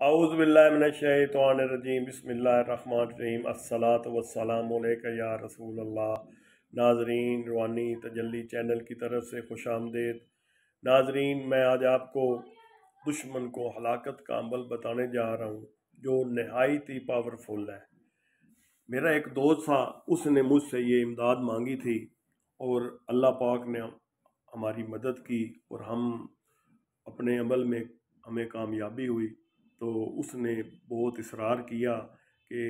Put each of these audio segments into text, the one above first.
اعوذ باللہ من الشیطان الرجیم بسم اللہ الرحمن الرحیم الصلاۃ والسلام علیکہ یا رسول اللہ۔ ناظرین، روحانی تجلی چینل کی طرف سے خوش آمدید۔ ناظرین، میں آج آپ کو دشمن کو ہلاکت کا عمل بتانے جا رہا ہوں جو نہایت ہی پاورفل ہے۔ میرا ایک دوست تھا، اس نے مجھ سے یہ امداد مانگی تھی اور اللہ پاک نے ہماری مدد کی اور ہم اپنے عمل میں ہمیں کامیابی ہوئی۔ تو اس نے بہت اصرار کیا کہ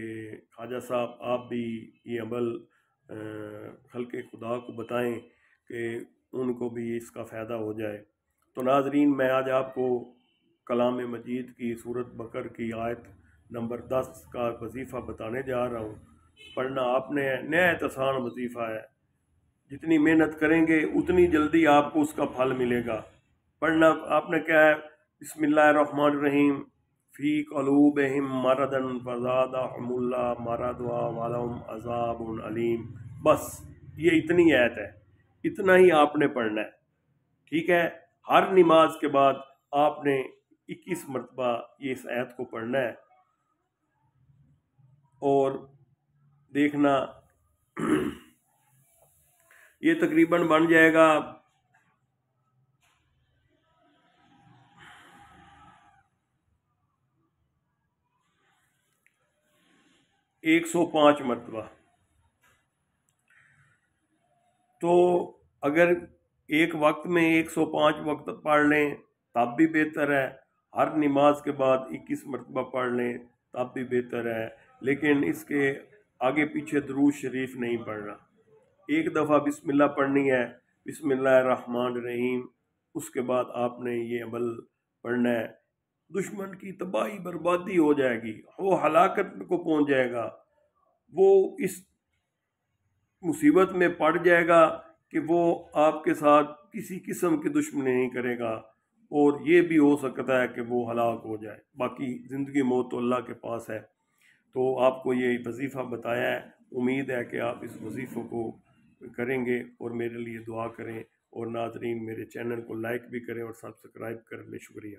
خواجہ صاحب آپ بھی یہ عمل خلق خدا کو بتائیں کہ ان کو بھی اس کا فائدہ ہو جائے۔ تو ناظرین، میں آج آپ کو کلام مجید کی سورۃ بقرہ کی آیت نمبر 10 کا وظیفہ بتانے جا رہا ہوں۔ پڑھنا آپ نے نہایت آسان وظیفہ ہے، جتنی محنت کریں گے اتنی جلدی آپ کو اس کا پھل ملے گا۔ پڑھنا آپ نے کیا ہے، بسم اللہ الرحمن الرحیم، فی قلوبہم مرض فزادہم اللہ مرضا ولہم عذاب علیم۔ بس یہ اتنی آیت ہے، اتنا ہی آپ نے پڑھنا ہے، ٹھیک ہے۔ ہر نماز کے بعد آپ نے 21 مرتبہ یہ اس آیت کو پڑھنا ہے اور دیکھنا یہ تقریباً بن جائے گا 105 مرتبہ۔ تو اگر ایک وقت میں 105 وقت پڑھ لیں تب بھی بہتر ہے، ہر نماز کے بعد 21 مرتبہ پڑھ لیں تب بھی بہتر ہے، لیکن اس کے آگے پیچھے درود شریف نہیں پڑھنا۔ ایک دفعہ بسم اللہ پڑھنی ہے، بسم اللہ الرحمن الرحیم، اس کے بعد آپ نے یہ عمل پڑھنا ہے۔ دشمن کی تباہی بربادی ہو جائے گی، وہ ہلاکت کو پہنچ جائے گا، وہ اس مصیبت میں پڑ جائے گا کہ وہ آپ کے ساتھ کسی قسم کی دشمنی نہیں کرے گا، اور یہ بھی ہو سکتا ہے کہ وہ ہلاک ہو جائے۔ باقی زندگی موت تو اللہ کے پاس ہے۔ تو آپ کو یہ وظیفہ بتایا ہے، امید ہے کہ آپ اس وظیفے کو کریں گے اور میرے لیے دعا کریں، اور ناظرین میرے چینل کو لائک بھی کریں اور سبسکرائب کریں۔ شکریہ۔